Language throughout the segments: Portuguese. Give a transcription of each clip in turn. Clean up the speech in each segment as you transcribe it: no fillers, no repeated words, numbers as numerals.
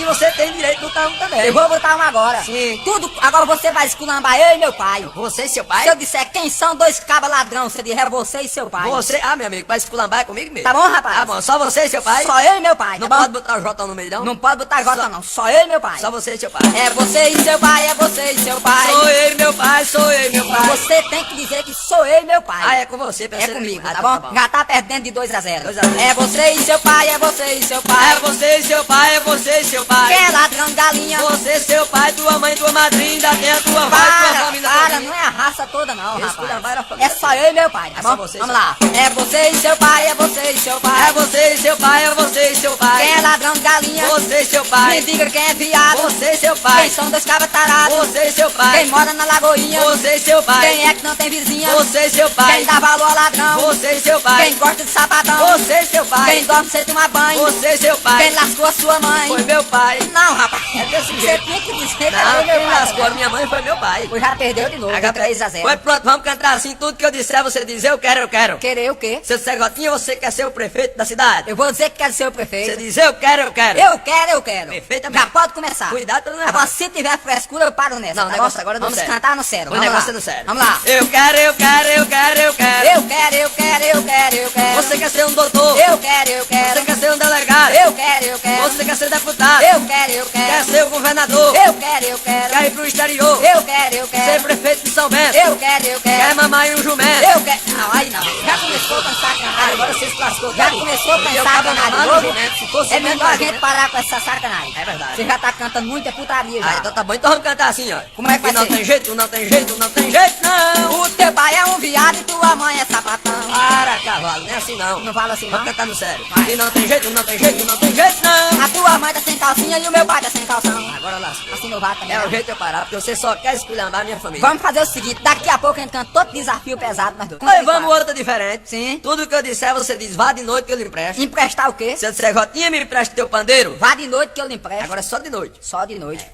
você tem direito de botar um também. Eu vou botar um agora. Sim. Tudo, agora você vai esculambar eu e meu pai. Você e seu pai? Se eu disser quem são dois cabas ladrão, você diz é você e seu pai. Você, meu amigo, vai esculambar é comigo mesmo. Tá bom, rapaz? Tá bom, só você e seu pai? Só eu e meu pai, Não tá bom? pode botar o J no meio, não? Não pode botar J não, só eu e meu pai. Só você e seu pai. É você e seu pai, é você e seu pai. Sou eu e meu pai, sou eu e meu pai. Você tem que dizer que sou eu e meu pai. Ah, é com você, É pensei comigo, Ah, tá então bom? Já tá perdendo de 2-0. 2 a 0. É você e seu pai, é você e seu pai. É você e seu pai, é você e seu pai. Quem é ladrão de galinha? Você, seu pai, tua mãe, tua madrinha, ainda tem a tua avó e tua família. Para, não é a raça toda não, Esculambar era a rapaz. família. É só eu e meu pai, tá É só bom? você e Vamos seu lá. É você e seu pai, é você e seu pai. É você e seu pai, é você e seu pai. Quem é ladrão de galinha? Você e seu pai. Me diga quem é viado. Você e seu Quem pai. são dois cabas tarados? Você e seu pai. Quem mora na lagoinha? Você e seu pai. Quem é que não tem vizinha? Você e seu pai. Quem dá valor ao ladrão? Você e seu pai. Quem gosta de sapatão? Você e seu pai. Quem dorme sem tomar banho? Você e seu pai. Quem lascou a sua mãe? Foi meu pai. Não, rapaz. É desse Você jeito. tinha que dizer que Não, era meu quem pai. lascou a minha mãe foi meu pai. Pois já perdeu de novo, Agora, 3-0. Pois pronto, vamos cantar assim. Tudo que eu disser, você diz eu quero, eu quero. Querer o quê? Seu Cegotinha, você quer ser o prefeito da cidade? Eu vou dizer que quero ser o Você prefeito. diz eu quero, eu quero. Eu quero, eu quero. Perfeitamente. Já pode começar. Cuidado pra não errar. Agora, se tiver frescura, eu paro nessa. Não, tá o negócio bom? agora é no Vamos sério. cantar no sério. O Vamos negócio lá. é no sério. Vamos lá. Eu quero, eu quero, eu quero, eu quero. Eu quero, eu quero, eu quero, eu quero. Você quer ser um doutor? Eu quero, eu quero. Você quer ser um delegado? Eu quero, eu quero. Você quer ser deputado? Eu quero, eu Quer quero. ser o governador? Eu quero, eu quero. Quer ir pro exterior? Eu quero, eu Ser quero. prefeito de São Bento? Eu quero, eu Quer quero. mamar em um jumento? Eu quero. Não, aí não. Já começou com sacanagem. Agora você se lascou. Já começou com Eu tava sacanagem. mamando Logo, jumento. Se fosse é mesmo melhor a gente jumento. parar com essa sacanagem. É verdade. Você já tá cantando muita putaria já. Ah, então tá bom. Então vamos cantar assim, ó. Como é que vai não ser? tem jeito, não tem jeito, não tem jeito, não. O teu pai é um viado e tua mãe é sapatão. Para, cavalo, não é assim não. Não fala assim não? Vamos cantar no sério. Vai. E não tem jeito, não tem jeito, não tem jeito, não. A tua mãe tá sem calcinha e o meu pai tá sem calção. Agora lá. Assim não vai também. É o né? jeito de eu parar, porque você só quer esculhambar a minha família. Vamos fazer o seguinte, daqui a pouco a gente canta todo desafio pesado, nós dois. Aí vamos outra diferente. Sim. Tudo que eu disser, você diz, vá de noite que eu lhe empresto. Emprestar o quê? Se eu disser, Gotinha, me empresta teu pandeiro. Vá de noite que eu lhe empresto. Agora é só de noite. Só de noite.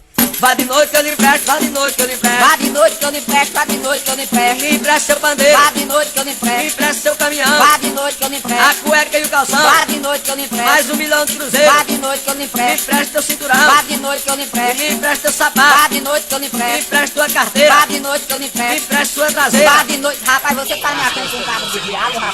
Vá de noite que eu lhe empresto, vá de noite que eu lhe empresto. Vá de noite que eu lhe empresto, vá de noite que eu lhe empresto. Me empresta seu pandeiro. Vá de noite que eu lhe Me empresto. empresta seu caminhão. Vá de noite que eu lhe A empresto. cueca e o calção. Vá de noite que eu lhe empresto. Mais $1 milhão de cruzeiro. Vá de noite que eu lhe Me empresto. empresta teu cinturão. Vá de noite que eu lhe empresto. Me empresta teu Vá sapato. de noite que eu lhe Me empresto. empresta tua carteira. Vá de noite que eu lhe Me empresto. empresta sua traseira. Vá de noite. Rapaz, você tá me achando com um cara de viado, rapaz.